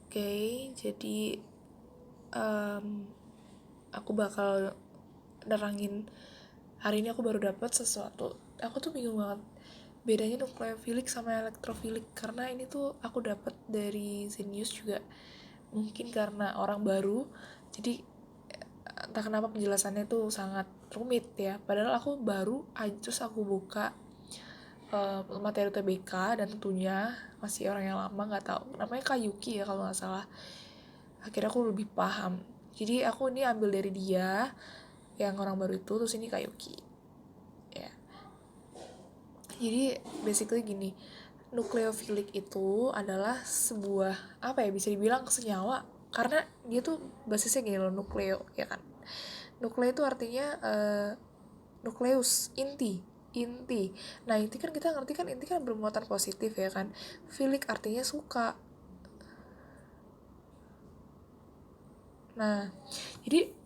Oke, jadi aku bakal nerangin. Hari ini aku baru dapat sesuatu. Aku tuh bingung banget bedanya nukleofilik sama elektrofilik, karena ini tuh aku dapat dari Zenius juga. Mungkin karena orang baru, jadi entah kenapa penjelasannya tuh sangat rumit ya. Padahal aku baru aja, terus aku buka materi UTBK, dan tentunya masih orang yang lama nggak tahu namanya Kayuki ya kalau nggak salah. Akhirnya aku lebih paham, jadi aku ini ambil dari dia yang orang baru itu, terus ini Kayuki ya. Jadi basically gini, nukleofilik itu adalah sebuah, apa ya, bisa dibilang senyawa, karena dia tuh basisnya gini loh, nukleo ya kan. Nukleo itu artinya nukleus, inti, inti. Nah, inti kan kita ngerti kan, inti kan bermuatan positif ya kan. Filik artinya suka. Nah, jadi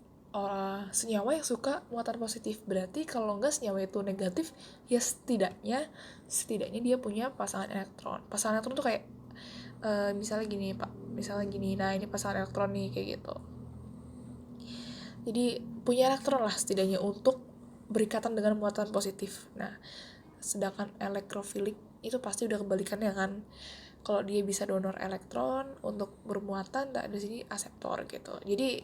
senyawa yang suka muatan positif, berarti kalau enggak senyawa itu negatif, ya setidaknya dia punya pasangan elektron. Pasangan elektron tuh kayak misalnya gini pak, misalnya gini, nah ini pasangan elektron nih kayak gitu. Jadi punya elektron lah setidaknya untuk berikatan dengan muatan positif. Nah, sedangkan elektrofilik itu pasti udah kebalikannya kan. Kalau dia bisa donor elektron untuk bermuatan, nah di sini aseptor gitu. Jadi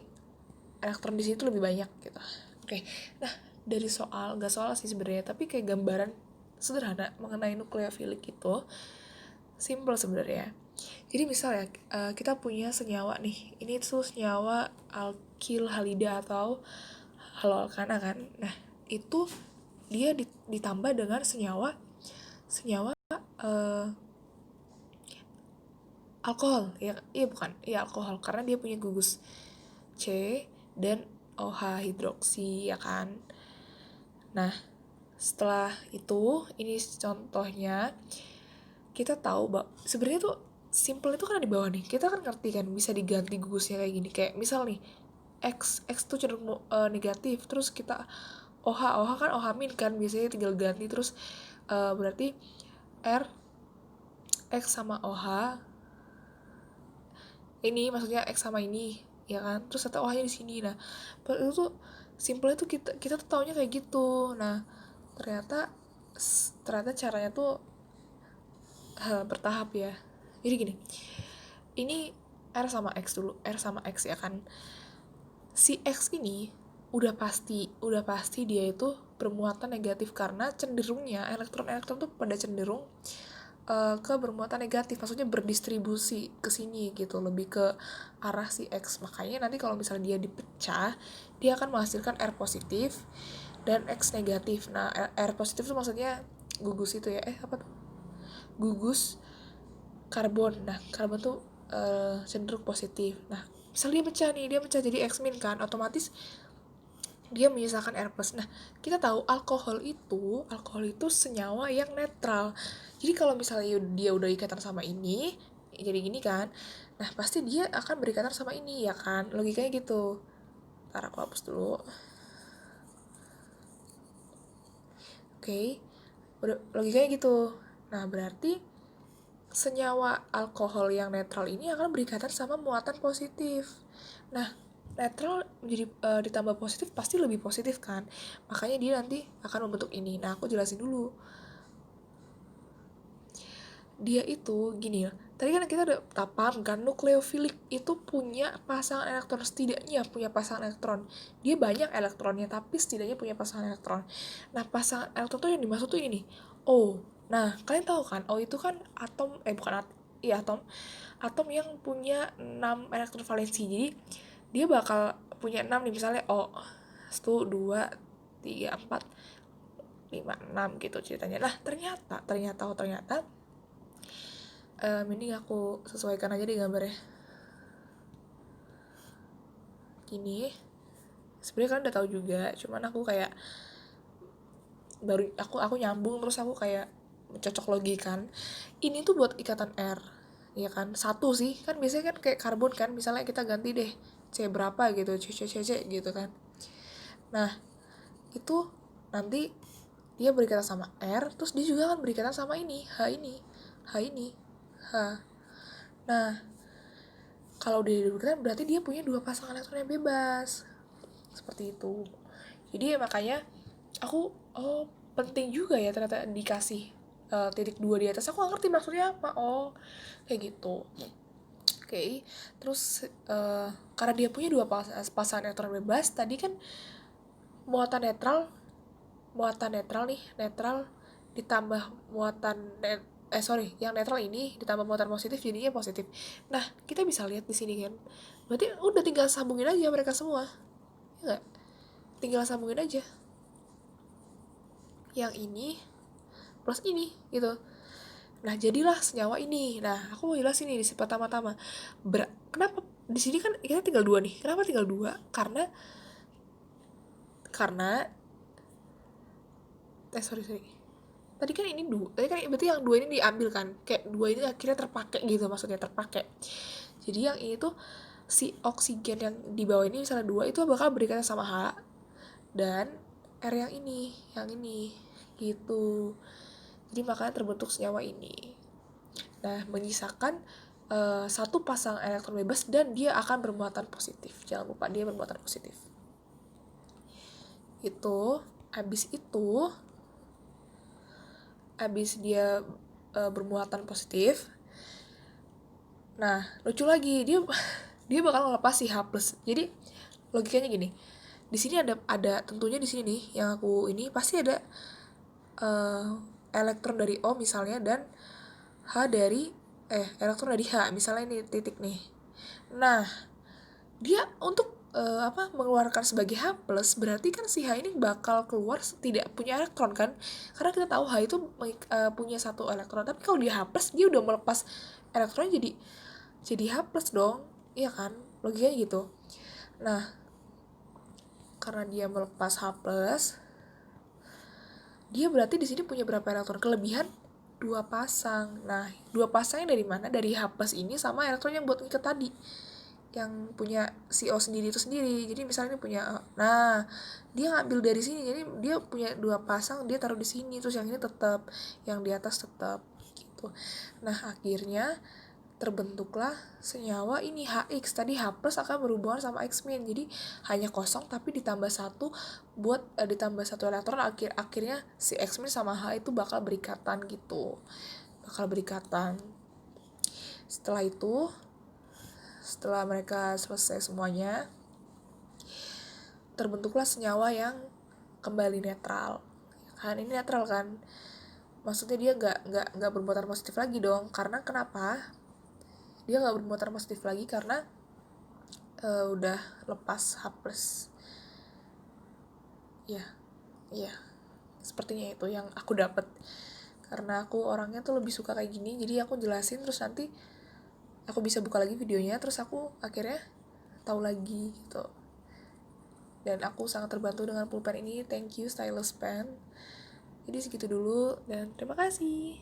elektron di sini tuh lebih banyak gitu. Oke, nah dari soal, nggak soal sih sebenarnya, tapi kayak gambaran sederhana mengenai nukleofilik itu simple sebenarnya. Jadi misalnya kita punya senyawa nih, ini tuh senyawa alkil halida atau haloalkana kan. Nah itu dia ditambah dengan senyawa senyawa uh, alkohol ya, iya bukan, iya alkohol, karena dia punya gugus C dan OH hidroksi ya kan. Nah, setelah itu, ini contohnya, kita tahu bahwa sebenarnya tuh simple itu kan di bawah nih. Kita kan ngerti kan bisa diganti gugusnya kayak gini. Kayak misal nih, X tuh cenderung negatif, terus kita OH kan OH min kan, biasanya tinggal ganti terus berarti R X sama OH ini, maksudnya X sama ini ya kan, terus atau OH nya di sini. Nah, itu tuh simple itu kita tuh taunya kayak gitu. Nah, ternyata ternyata caranya tuh bertahap ya. Jadi gini, ini R sama X dulu, R sama X ya kan. Si X ini udah pasti dia itu bermuatan negatif, karena cenderungnya elektron-elektron tuh pada cenderung ke bermuatan negatif, maksudnya berdistribusi ke sini gitu, lebih ke arah si X. Makanya nanti kalau misalnya dia dipecah, dia akan menghasilkan R positif dan X negatif. Nah, R positif itu maksudnya gugus itu ya, apa tuh? Gugus karbon. Nah, karbon tuh cenderung positif. Nah, misalnya dia pecah nih, dia pecah jadi X min kan, otomatis dia menyisakan R plus. Nah, kita tahu alkohol itu senyawa yang netral. Jadi kalau misalnya dia udah ikatan sama ini, jadi gini kan. Nah, pasti dia akan berikatan sama ini ya kan. Logikanya gitu. Ntar aku hapus dulu. Oke. Udah logikanya gitu. Nah, berarti senyawa alkohol yang netral ini akan berikatan sama muatan positif. Nah, netral menjadi ditambah positif pasti lebih positif kan. Makanya dia nanti akan membentuk ini. Nah, aku jelasin dulu. Dia itu gini ya. Tadi kan kita udah paham kan, nukleofilik itu punya pasangan elektron, setidaknya punya pasangan elektron. Dia banyak elektronnya, tapi setidaknya punya pasangan elektron. Nah, pasangan elektron tuh yang dimaksud tuh ini. O. Nah, kalian tahu kan, O itu kan atom, bukan atom, iya atom. Atom yang punya 6 elektron valensi. Jadi, dia bakal punya 6 nih, misalnya O. 1, 2, 3, 4, 5, 6 gitu ceritanya. Nah, ternyata ini aku sesuaikan aja di gambarnya. Gini, sebenarnya kalian udah tahu juga, cuman aku kayak baru aku nyambung, terus aku kayak cocok logi kan. Ini tuh buat ikatan R, ya kan? Satu sih, kan biasanya kan kayak karbon kan, misalnya kita ganti deh C berapa gitu, C gitu kan. Nah, itu nanti dia berikatan sama R, terus dia juga akan berikatan sama ini, H ini, H ini, H. Nah, Kalau dia diberikan berarti dia punya 2 pasang elektron yang bebas. Seperti itu. Jadi makanya aku penting juga ya ternyata dikasih titik 2 di atas. Aku gak ngerti maksudnya apa. Kayak gitu. Oke. Terus karena dia punya 2 pasang elektron bebas, tadi kan muatan netral nih, netral ditambah yang netral ini ditambah muatan positif jadinya positif. Nah, kita bisa lihat di sini kan. Berarti udah tinggal sambungin aja mereka semua. Ya enggak? Tinggal sambungin aja. Yang ini plus ini gitu. Nah, jadilah senyawa ini. Nah, aku mau jelasin nih di pertama-tama. Kenapa di sini kan kita tinggal 2 nih. Kenapa tinggal 2? Karena sorry. Tadi kan ini 2. Tadi kan berarti yang 2 ini diambil kan. Kayak 2 ini akhirnya terpakai gitu, maksudnya terpakai. Jadi yang ini tuh si oksigen yang di bawah ini misalnya 2 itu bakal berikatan sama H dan R yang ini gitu. Jadi makanya terbentuk senyawa ini. Nah, menyisakan satu pasang elektron bebas dan dia akan bermuatan positif. Jangan lupa dia bermuatan positif. Habis dia bermuatan positif. Nah, lucu lagi, dia bakal ngelepas si H+. Jadi logikanya gini. Di sini ada tentunya di sini nih yang aku ini pasti ada elektron dari O misalnya dan elektron dari H misalnya ini titik nih. Nah, dia untuk mengeluarkan sebagai H+, berarti kan si H ini bakal keluar tidak punya elektron kan? Karena kita tahu H itu punya 1 elektron, tapi kalau dia H+, dia udah melepas elektronnya jadi H+ dong. Iya kan? Logikanya gitu. Nah, karena dia melepas H+, dia berarti di sini punya berapa elektron? Kelebihan 2 pasang. Nah, 2 pasangnya dari mana? Dari H+ ini sama elektron yang buat ngikat tadi. Yang punya si O sendiri itu sendiri. Jadi misalnya ini punya nah, dia ngambil dari sini. Jadi dia punya 2 pasang, dia taruh di sini. Terus yang ini tetap, yang di atas tetap gitu. Nah, akhirnya terbentuklah senyawa ini HX. Tadi H+ akan berhubungan sama X-. Jadi hanya kosong tapi ditambah 1 buat ditambah 1 elektron, akhirnya si X- sama H itu bakal berikatan gitu. Setelah mereka selesai semuanya, terbentuklah senyawa yang kembali netral. Kan ini netral kan? Maksudnya dia nggak bermuatan positif lagi dong. Karena kenapa? Dia nggak bermuatan positif lagi karena udah lepas H+. Ya, sepertinya itu yang aku dapat. Karena aku orangnya tuh lebih suka kayak gini, jadi aku jelasin terus nanti aku bisa buka lagi videonya, terus aku akhirnya tahu lagi gitu. Dan aku sangat terbantu dengan pulpen ini. Thank you Stylus Pen. Jadi segitu dulu dan terima kasih.